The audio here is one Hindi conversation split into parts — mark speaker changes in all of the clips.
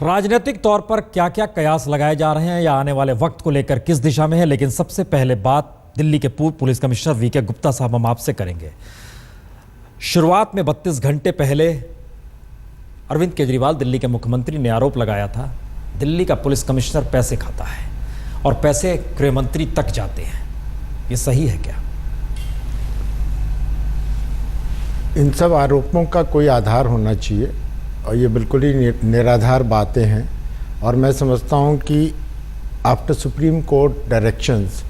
Speaker 1: राजनीतिक तौर पर क्या क्या कयास लगाए जा रहे हैं या आने वाले वक्त को लेकर किस दिशा में है, लेकिन सबसे पहले बात दिल्ली के पूर्व पुलिस कमिश्नर वीके गुप्ता साहब हम आपसे करेंगे। शुरुआत में 32 घंटे पहले अरविंद केजरीवाल दिल्ली के मुख्यमंत्री ने आरोप लगाया था दिल्ली का पुलिस कमिश्नर पैसे खाता है और पैसे गृह मंत्री तक जाते हैं। ये सही है क्या?
Speaker 2: इन सब आरोपों का कोई आधार होना चाहिए और ये बिल्कुल ही निराधार बातें हैं। और मैं समझता हूँ कि after supreme court directions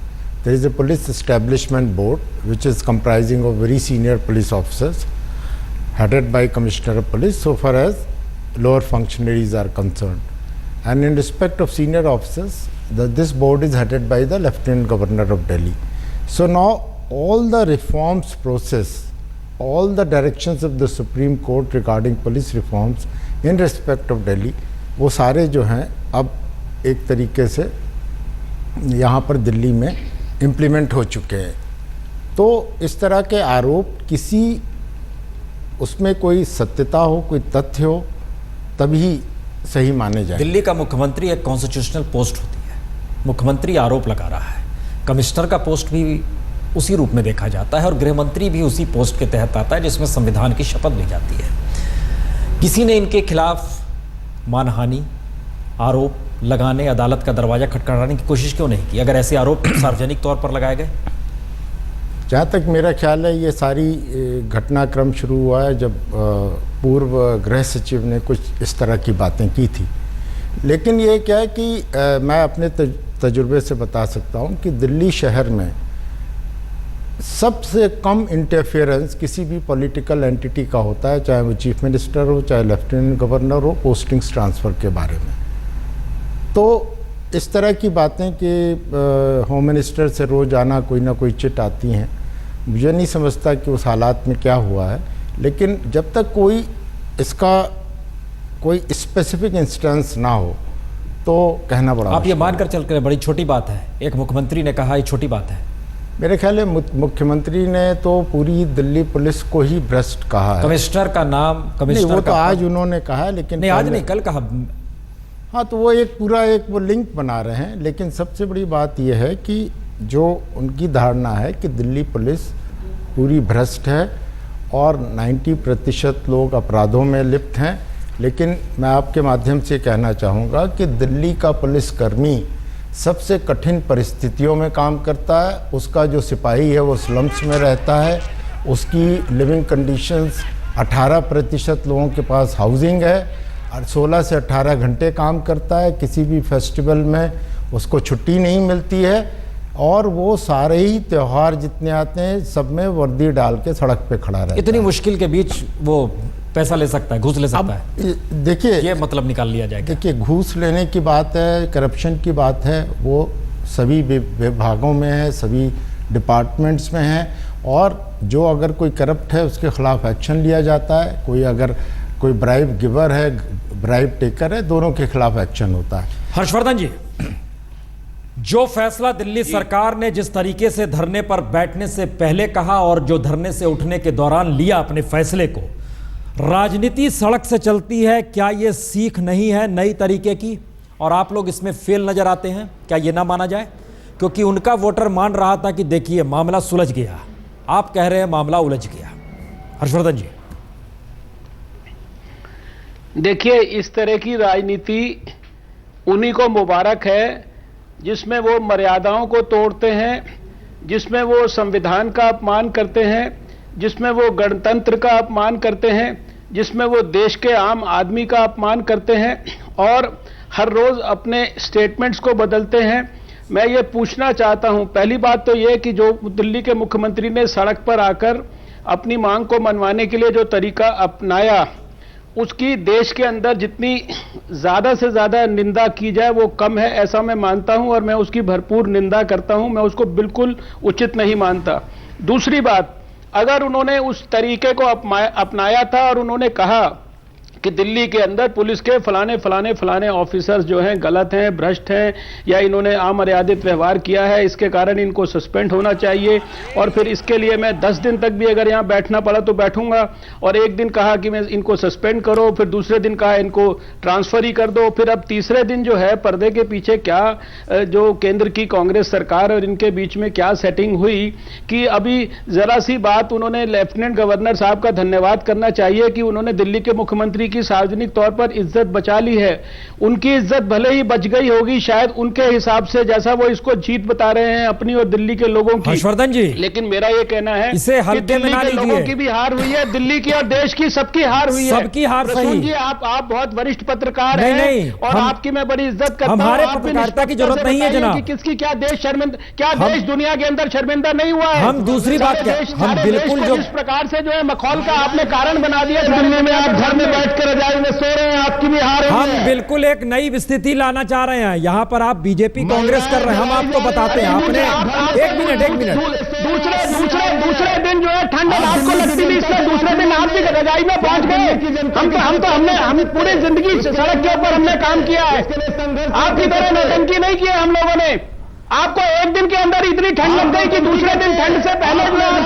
Speaker 2: there is a police establishment board which is comprising of very senior police officers headed by Commissioner of Police so far as lower functionaries are concerned, and in respect of senior officers this board is headed by the Lieutenant Governor of Delhi. So now all the reforms process, all the directions of the Supreme Court regarding police reforms in respect of Delhi, वो सारे जो हैं अब एक तरीके से यहाँ पर दिल्ली में इम्प्लीमेंट हो चुके हैं। तो इस तरह के आरोप किसी उसमें कोई सत्यता हो, कोई तथ्य हो, तभी सही माने जाए।
Speaker 1: दिल्ली का मुख्यमंत्री एक कॉन्स्टिट्यूशनल पोस्ट होती है, मुख्यमंत्री आरोप लगा रहा है, कमिश्नर का पोस्ट भी उसी रूप में देखा जाता है और गृह मंत्री भी उसी पोस्ट के तहत आता है जिसमें संविधान की शपथ ली जाती है। किसी ने इनके खिलाफ मानहानि आरोप लगाने, अदालत का दरवाजा खटखटाने की कोशिश क्यों नहीं की, अगर ऐसे आरोप सार्वजनिक तौर पर लगाए गए?
Speaker 2: जहाँ तक मेरा ख्याल है ये सारी घटनाक्रम शुरू हुआ है जब पूर्व गृह सचिव ने कुछ इस तरह की बातें की थी। लेकिन ये क्या है कि मैं अपने तजुर्बे से बता सकता हूँ कि दिल्ली शहर में सबसे कम इंटरफेरेंस किसी भी पॉलिटिकल एंटिटी का होता है, चाहे वो चीफ मिनिस्टर हो, चाहे लेफ्टिनेंट गवर्नर हो, पोस्टिंग्स ट्रांसफ़र के बारे में। तो इस तरह की बातें कि होम मिनिस्टर से रोज़ाना कोई ना कोई चिट आती हैं, मुझे नहीं समझता कि उस हालात में क्या हुआ है। लेकिन जब तक कोई इसका कोई स्पेसिफिक इंस्टेंस ना हो तो कहना बड़ा
Speaker 1: आप ये मानकर चल कर बड़ी छोटी बात है, एक मुख्यमंत्री ने कहा ये छोटी बात है।
Speaker 2: मेरे ख्याल है मुख्यमंत्री ने तो पूरी दिल्ली पुलिस को ही भ्रष्ट कहा है।
Speaker 1: कमिश्नर का नाम, कमिश्नर
Speaker 2: वो तो आज उन्होंने कहा है, लेकिन
Speaker 1: नहीं, आज नहीं, कल कहा।
Speaker 2: हाँ, तो वो एक पूरा वो लिंक बना रहे हैं। लेकिन सबसे बड़ी बात यह है कि जो उनकी धारणा है कि दिल्ली पुलिस पूरी भ्रष्ट है और 90% लोग अपराधों में लिप्त हैं। लेकिन मैं आपके माध्यम से कहना चाहूँगा कि दिल्ली का पुलिसकर्मी सबसे कठिन परिस्थितियों में काम करता है। उसका जो सिपाही है वो स्लम्स में रहता है, उसकी लिविंग कंडीशंस 18% लोगों के पास हाउसिंग है और 16 से 18 घंटे काम करता है। किसी भी फेस्टिवल में उसको छुट्टी नहीं मिलती है और वो सारे ही त्यौहार जितने आते हैं सब में वर्दी डाल के सड़क पे खड़ा रहता है।
Speaker 1: इतनी मुश्किल के बीच वो पैसा ले सकता है, घूस ले सकता है।
Speaker 2: देखिए,
Speaker 1: ये मतलब निकाल लिया जाएगा।
Speaker 2: देखिए, घूस लेने की बात है, करप्शन की बात है, वो सभी विभागों में है, सभी डिपार्टमेंट्स में है। और जो अगर कोई करप्ट है उसके खिलाफ एक्शन लिया जाता है। कोई अगर कोई ब्राइब गिवर है, ब्राइब टेकर है, दोनों के खिलाफ एक्शन होता है।
Speaker 1: हर्षवर्धन जी, जो फैसला दिल्ली सरकार ने जिस तरीके से धरने पर बैठने से पहले कहा और जो धरने से उठने के दौरान लिया अपने फैसले को, राजनीति सड़क से चलती है, क्या यह सीख नहीं है नई तरीके की? और आप लोग इसमें फेल नजर आते हैं, क्या यह ना माना जाए? क्योंकि उनका वोटर मान रहा था कि देखिए मामला सुलझ गया, आप कह रहे हैं मामला उलझ गया। हर्षवर्धन जी,
Speaker 3: देखिए, इस तरह की राजनीति उन्हीं को मुबारक है जिसमें वो मर्यादाओं को तोड़ते हैं, जिसमें वो संविधान का अपमान करते हैं, जिसमें वो गणतंत्र का अपमान करते हैं, जिसमें वो देश के आम आदमी का अपमान करते हैं और हर रोज अपने स्टेटमेंट्स को बदलते हैं। मैं ये पूछना चाहता हूं, पहली बात तो ये कि जो दिल्ली के मुख्यमंत्री ने सड़क पर आकर अपनी मांग को मनवाने के लिए जो तरीका अपनाया, उसकी देश के अंदर जितनी ज़्यादा से ज़्यादा निंदा की जाए वो कम है, ऐसा मैं मानता हूं और मैं उसकी भरपूर निंदा करता हूं। मैं उसको बिल्कुल उचित नहीं मानता। दूसरी बात, अगर उन्होंने उस तरीके को अपनाया था और उन्होंने कहा कि दिल्ली के अंदर पुलिस के फलाने ऑफिसर्स जो हैं गलत हैं, भ्रष्ट हैं, या इन्होंने अमर्यादित व्यवहार किया है, इसके कारण इनको सस्पेंड होना चाहिए। और फिर इसके लिए मैं 10 दिन तक भी अगर यहां बैठना पड़ा तो बैठूंगा। और एक दिन कहा कि मैं इनको सस्पेंड करो, फिर दूसरे दिन कहा इनको ट्रांसफर ही कर दो, फिर अब तीसरे दिन जो है पर्दे के पीछे क्या जो केंद्र की कांग्रेस सरकार और इनके बीच में क्या सेटिंग हुई कि अभी जरा सी बात उन्होंने लेफ्टिनेंट गवर्नर साहब का धन्यवाद करना चाहिए कि उन्होंने दिल्ली के मुख्यमंत्री की सार्वजनिक तौर पर इज्जत बचा ली है। उनकी इज्जत भले ही बच गई होगी शायद उनके हिसाब से, जैसा वो इसको जीत बता रहे हैं अपनी और दिल्ली के लोगों की,
Speaker 1: हर्षवर्धन जी,
Speaker 3: लेकिन मेरा ये कहना है
Speaker 1: इसे
Speaker 3: कि
Speaker 1: हल्के में
Speaker 3: दिल्ली
Speaker 1: ना
Speaker 3: के लोगों
Speaker 1: लीजिए।
Speaker 3: की भी हार हुई है, दिल्ली की और देश की सबकी हार हुई है।
Speaker 1: सबकी हार सही।
Speaker 3: प्रसून जी आप बहुत वरिष्ठ पत्रकार
Speaker 1: नहीं,
Speaker 3: हैं
Speaker 1: नहीं,
Speaker 3: और आपकी मैं बड़ी इज्जत करता हूं।
Speaker 1: हमारे
Speaker 3: आप भी
Speaker 1: पत्रकारिता की
Speaker 3: निष्पक्षता
Speaker 1: जरूरत
Speaker 3: से
Speaker 1: नहीं है
Speaker 3: बताइए
Speaker 1: जनाब।
Speaker 3: कि किसकी क्या देश शर्मिंदा, क्या देश दुनिया के अंदर शर्मिंदा नहीं हुआ है।
Speaker 1: हम दूसरी बात
Speaker 3: सारे
Speaker 1: क्या,
Speaker 3: देश-
Speaker 1: हम
Speaker 3: सारे
Speaker 1: बिल्कुल
Speaker 3: देश को
Speaker 1: जो
Speaker 3: जिस प्रकार से जो है मखौल का आपने कारण बना दिया, दिल्ली में आप घर में बैठ कर रजाई में सो रहे हैं, आपकी भी हार हुई
Speaker 1: हम
Speaker 3: है।
Speaker 1: बिल्कुल एक नई स्थिति लाना चाह रहे हैं। यहाँ पर आप बीजेपी कांग्रेस कर रहे हैं, हम आपको बताते हैं। आपने एक मिनट
Speaker 3: दूसरे दिन जो है ठंड आपको लगती थी, इसलिए दूसरे दिन आप भी रजाई में पहुंच गए। हम पूरी जिंदगी सड़क के ऊपर हमने काम किया है, आपकी तरह नौटंकी नहीं किया हम लोगों ने। आपको एक दिन के अंदर इतनी ठंड लग गई कि दूसरे दिन ठंड से पहले जो है